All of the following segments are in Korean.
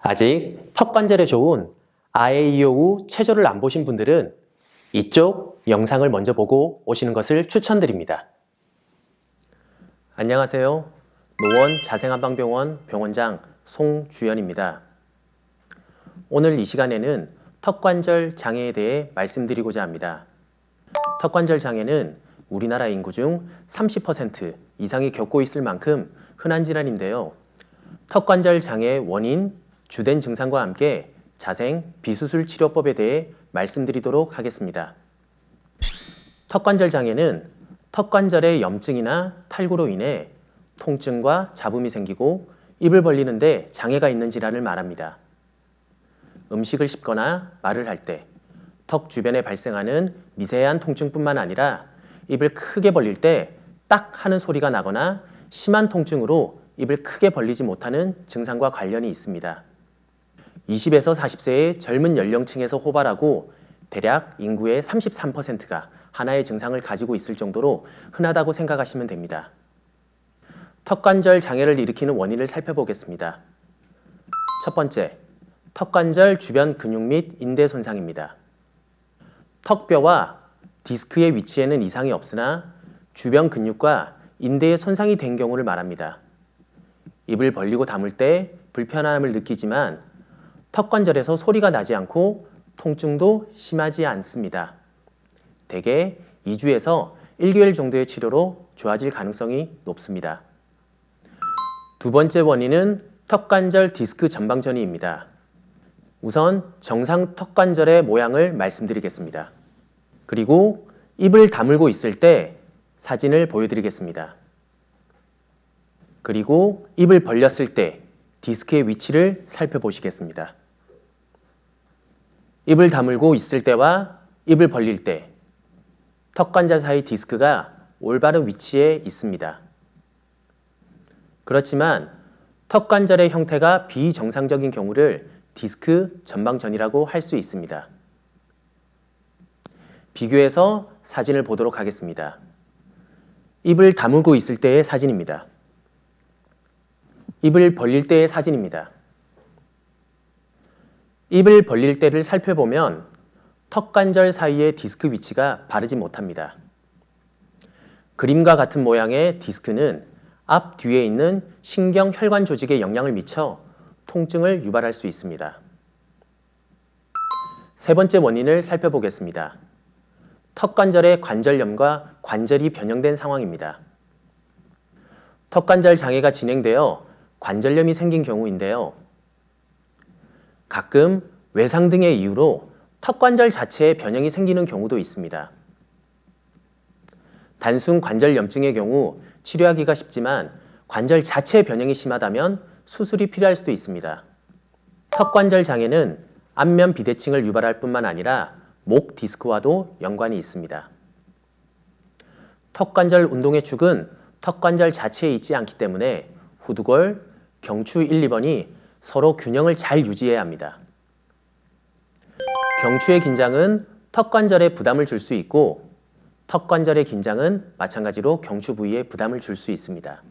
아직 턱 관절에 좋은 아에이오우 체조를 안 보신 분들은 이쪽 영상을 먼저 보고 오시는 것을 추천드립니다. 안녕하세요. 노원 자생한방병원 병원장 송주연입니다. 오늘 이 시간에는 턱관절 장애에 대해 말씀드리고자 합니다. 턱관절 장애는 우리나라 인구 중 30% 이상이 겪고 있을 만큼 흔한 질환인데요. 턱관절 장애의 원인, 주된 증상과 함께 자생, 비수술 치료법에 대해 말씀드리도록 하겠습니다. 턱관절 장애는 턱관절의 염증이나 탈구로 인해 통증과 잡음이 생기고 입을 벌리는데 장애가 있는 질환을 말합니다. 음식을 씹거나 말을 할 때 턱 주변에 발생하는 미세한 통증뿐만 아니라 입을 크게 벌릴 때 딱 하는 소리가 나거나 심한 통증으로 입을 크게 벌리지 못하는 증상과 관련이 있습니다. 20에서 40세의 젊은 연령층에서 호발하고 대략 인구의 33%가 하나의 증상을 가지고 있을 정도로 흔하다고 생각하시면 됩니다. 턱관절 장애를 일으키는 원인을 살펴보겠습니다. 첫 번째, 턱관절 주변 근육 및 인대 손상입니다. 턱뼈와 디스크의 위치에는 이상이 없으나 주변 근육과 인대에 손상이 된 경우를 말합니다. 입을 벌리고 다물 때 불편함을 느끼지만 턱관절에서 소리가 나지 않고 통증도 심하지 않습니다. 대개 2주에서 1개월 정도의 치료로 좋아질 가능성이 높습니다. 두 번째 원인은 턱관절 디스크 전방전이입니다. 우선 정상 턱관절의 모양을 말씀드리겠습니다. 그리고 입을 다물고 있을 때 사진을 보여드리겠습니다. 그리고 입을 벌렸을 때 디스크의 위치를 살펴보시겠습니다. 입을 다물고 있을 때와 입을 벌릴 때 턱관절 사이 디스크가 올바른 위치에 있습니다. 그렇지만 턱관절의 형태가 비정상적인 경우를 디스크 전방전이라고 할 수 있습니다. 비교해서 사진을 보도록 하겠습니다. 입을 다물고 있을 때의 사진입니다. 입을 벌릴 때의 사진입니다. 입을 벌릴 때를 살펴보면 턱관절 사이의 디스크 위치가 바르지 못합니다. 그림과 같은 모양의 디스크는 앞 뒤에 있는 신경 혈관 조직에 영향을 미쳐 통증을 유발할 수 있습니다. 세 번째 원인을 살펴보겠습니다. 턱관절의 관절염과 관절이 변형된 상황입니다. 턱관절 장애가 진행되어 관절염이 생긴 경우인데요. 가끔 외상 등의 이유로 턱관절 자체에 변형이 생기는 경우도 있습니다. 단순 관절염증의 경우 치료하기가 쉽지만 관절 자체의 변형이 심하다면 수술이 필요할 수도 있습니다. 턱관절 장애는 안면 비대칭을 유발할 뿐만 아니라 목 디스크와도 연관이 있습니다. 턱관절 운동의 축은 턱관절 자체에 있지 않기 때문에 후두골, 경추 1, 2번이 서로 균형을 잘 유지해야 합니다. 경추의 긴장은 턱관절에 부담을 줄 수 있고 턱관절의 긴장은 마찬가지로 경추 부위에 부담을 줄 수 있습니다.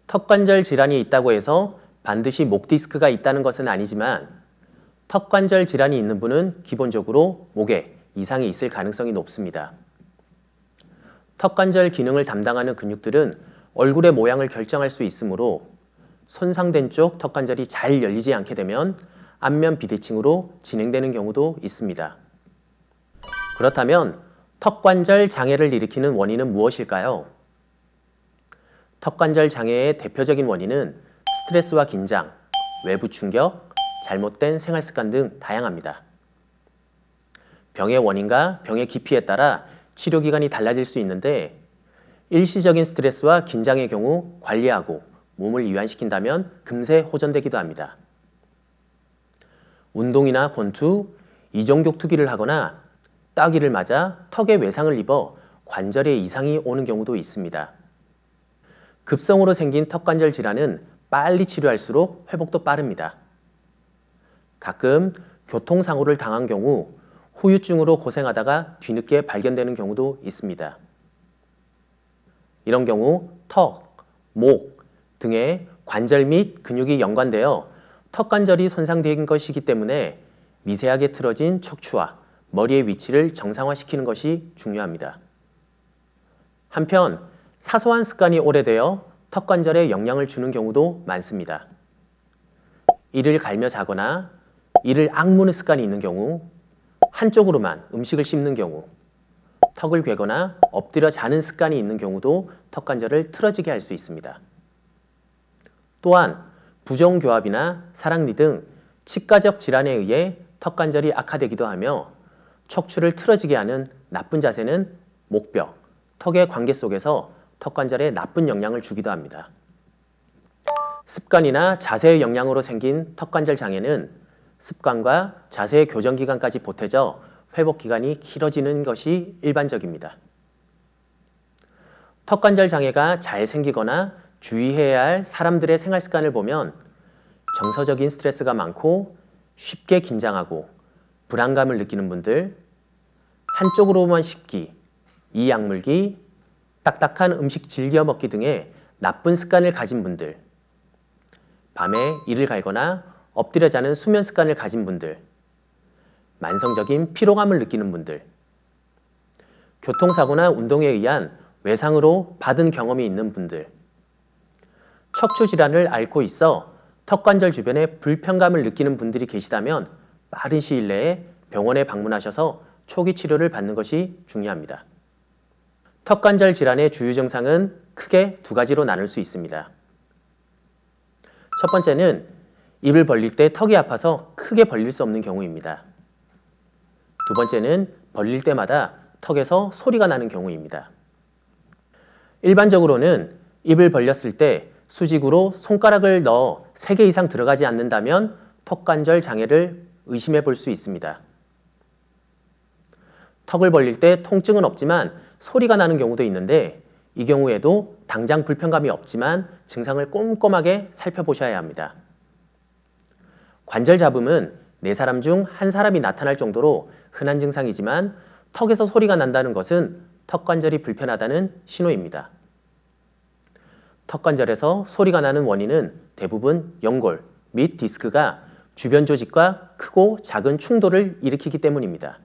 턱관절 질환이 있다고 해서 반드시 목 디스크가 있다는 것은 아니지만 턱관절 질환이 있는 분은 기본적으로 목에 이상이 있을 가능성이 높습니다. 턱관절 기능을 담당하는 근육들은 얼굴의 모양을 결정할 수 있으므로 손상된 쪽 턱관절이 잘 열리지 않게 되면 안면 비대칭으로 진행되는 경우도 있습니다. 그렇다면 턱관절 장애를 일으키는 원인은 무엇일까요? 턱관절 장애의 대표적인 원인은 스트레스와 긴장, 외부 충격, 잘못된 생활 습관 등 다양합니다. 병의 원인과 병의 깊이에 따라 치료 기간이 달라질 수 있는데 일시적인 스트레스와 긴장의 경우 관리하고 몸을 이완시킨다면 금세 호전되기도 합니다. 운동이나 권투, 이종격투기를 하거나 따귀를 맞아 턱에 외상을 입어 관절에 이상이 오는 경우도 있습니다. 급성으로 생긴 턱관절 질환은 빨리 치료할수록 회복도 빠릅니다. 가끔 교통사고를 당한 경우 후유증으로 고생하다가 뒤늦게 발견되는 경우도 있습니다. 이런 경우 턱, 목 등의 관절 및 근육이 연관되어 턱관절이 손상된 것이기 때문에 미세하게 틀어진 척추와 머리의 위치를 정상화시키는 것이 중요합니다. 한편 사소한 습관이 오래되어 턱관절에 영향을 주는 경우도 많습니다. 이를 갈며 자거나 이를 악무는 습관이 있는 경우, 한쪽으로만 음식을 씹는 경우, 턱을 괴거나 엎드려 자는 습관이 있는 경우도 턱관절을 틀어지게 할 수 있습니다. 또한 부정교합이나 사랑니 등 치과적 질환에 의해 턱관절이 악화되기도 하며 척추를 틀어지게 하는 나쁜 자세는 목뼈, 턱의 관계 속에서 턱관절에 나쁜 영향을 주기도 합니다. 습관이나 자세의 영향으로 생긴 턱관절 장애는 습관과 자세의 교정 기간까지 보태져 회복 기간이 길어지는 것이 일반적입니다. 턱관절 장애가 잘 생기거나 주의해야 할 사람들의 생활 습관을 보면 정서적인 스트레스가 많고 쉽게 긴장하고 불안감을 느끼는 분들, 한쪽으로만 씹기, 이 약물기, 딱딱한 음식 즐겨 먹기 등의 나쁜 습관을 가진 분들, 밤에 이를 갈거나 엎드려 자는 수면 습관을 가진 분들, 만성적인 피로감을 느끼는 분들, 교통사고나 운동에 의한 외상으로 받은 경험이 있는 분들, 척추 질환을 앓고 있어 턱관절 주변에 불편감을 느끼는 분들이 계시다면 빠른 시일 내에 병원에 방문하셔서 초기 치료를 받는 것이 중요합니다. 턱관절 질환의 주요 증상은 크게 두 가지로 나눌 수 있습니다. 첫 번째는 입을 벌릴 때 턱이 아파서 크게 벌릴 수 없는 경우입니다. 두 번째는 벌릴 때마다 턱에서 소리가 나는 경우입니다. 일반적으로는 입을 벌렸을 때 수직으로 손가락을 넣어 3개 이상 들어가지 않는다면 턱관절 장애를 의심해 볼 수 있습니다. 턱을 벌릴 때 통증은 없지만 소리가 나는 경우도 있는데 이 경우에도 당장 불편감이 없지만 증상을 꼼꼼하게 살펴보셔야 합니다. 관절 잡음은 4사람 중 1사람이 나타날 정도로 흔한 증상이지만 턱에서 소리가 난다는 것은 턱관절이 불편하다는 신호입니다. 턱관절에서 소리가 나는 원인은 대부분 연골 및 디스크가 주변 조직과 크고 작은 충돌을 일으키기 때문입니다.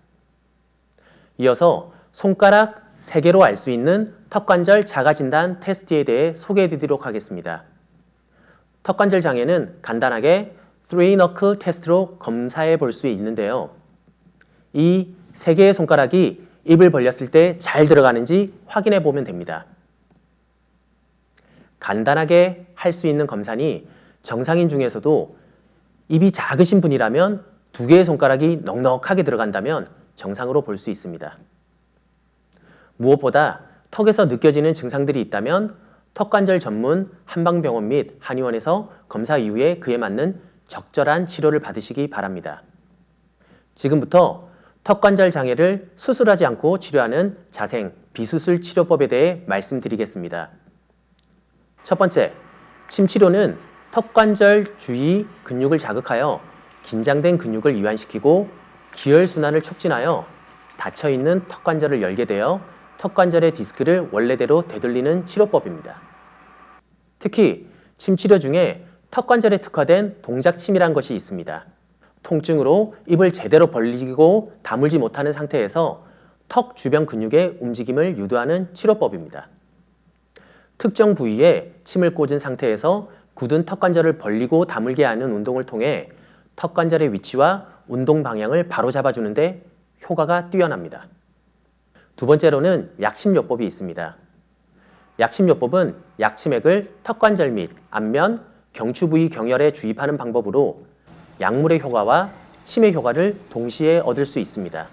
이어서 손가락 3개로 알 수 있는 턱관절 자가진단 테스트에 대해 소개해 드리도록 하겠습니다. 턱관절 장애는 간단하게 3-knuckle 테스트로 검사해 볼 수 있는데요. 이 3개의 손가락이 입을 벌렸을 때 잘 들어가는지 확인해 보면 됩니다. 간단하게 할 수 있는 검사니 정상인 중에서도 입이 작으신 분이라면 2개의 손가락이 넉넉하게 들어간다면 정상으로 볼 수 있습니다. 무엇보다 턱에서 느껴지는 증상들이 있다면 턱관절 전문 한방병원 및 한의원에서 검사 이후에 그에 맞는 적절한 치료를 받으시기 바랍니다. 지금부터 턱관절 장애를 수술하지 않고 치료하는 자생, 비수술 치료법에 대해 말씀드리겠습니다. 첫 번째, 침치료는 턱관절 주위 근육을 자극하여 긴장된 근육을 이완시키고 기혈순환을 촉진하여 닫혀있는 턱관절을 열게 되어 턱관절의 디스크를 원래대로 되돌리는 치료법입니다. 특히 침치료 중에 턱관절에 특화된 동작침이란 것이 있습니다. 통증으로 입을 제대로 벌리고 다물지 못하는 상태에서 턱 주변 근육의 움직임을 유도하는 치료법입니다. 특정 부위에 침을 꽂은 상태에서 굳은 턱관절을 벌리고 다물게 하는 운동을 통해 턱관절의 위치와 운동 방향을 바로잡아주는 데 효과가 뛰어납니다. 두 번째로는 약침요법이 있습니다. 약침요법은 약침액을 턱관절 및 안면, 경추 부위 경혈에 주입하는 방법으로 약물의 효과와 침의 효과를 동시에 얻을 수 있습니다.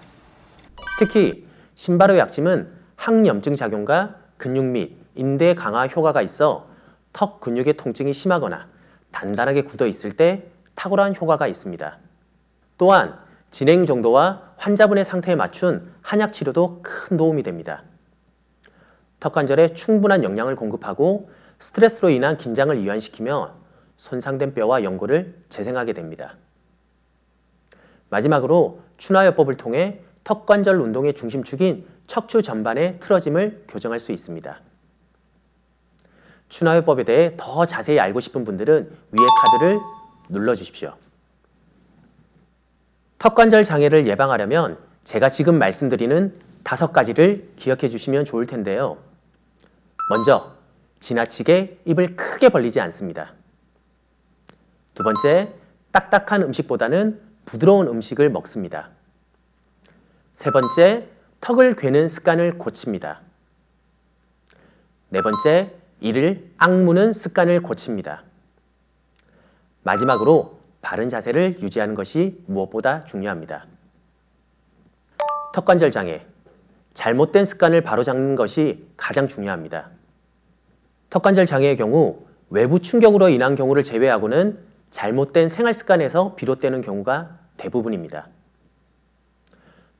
특히 신발의 약침은 항염증 작용과 근육 및 인대 강화 효과가 있어 턱 근육의 통증이 심하거나 단단하게 굳어 있을 때 탁월한 효과가 있습니다. 또한 진행 정도와 환자분의 상태에 맞춘 한약 치료도 큰 도움이 됩니다. 턱관절에 충분한 영양을 공급하고 스트레스로 인한 긴장을 이완시키며 손상된 뼈와 연골을 재생하게 됩니다. 마지막으로 추나요법을 통해 턱관절 운동의 중심축인 척추 전반의 틀어짐을 교정할 수 있습니다. 추나요법에 대해 더 자세히 알고 싶은 분들은 위에 카드를 눌러주십시오. 턱관절 장애를 예방하려면 제가 지금 말씀드리는 5가지를 기억해 주시면 좋을 텐데요. 먼저, 지나치게 입을 크게 벌리지 않습니다. 두 번째, 딱딱한 음식보다는 부드러운 음식을 먹습니다. 세 번째, 턱을 괴는 습관을 고칩니다. 네 번째, 이를 악무는 습관을 고칩니다. 마지막으로 바른 자세를 유지하는 것이 무엇보다 중요합니다. 턱관절 장애, 잘못된 습관을 바로잡는 것이 가장 중요합니다. 턱관절 장애의 경우 외부 충격으로 인한 경우를 제외하고는 잘못된 생활 습관에서 비롯되는 경우가 대부분입니다.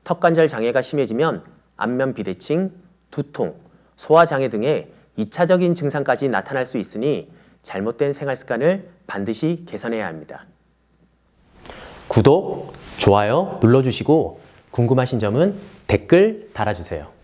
턱관절 장애가 심해지면 안면 비대칭, 두통, 소화장애 등의 2차적인 증상까지 나타날 수 있으니 잘못된 생활 습관을 반드시 개선해야 합니다. 구독, 좋아요 눌러주시고 궁금하신 점은 댓글 달아주세요.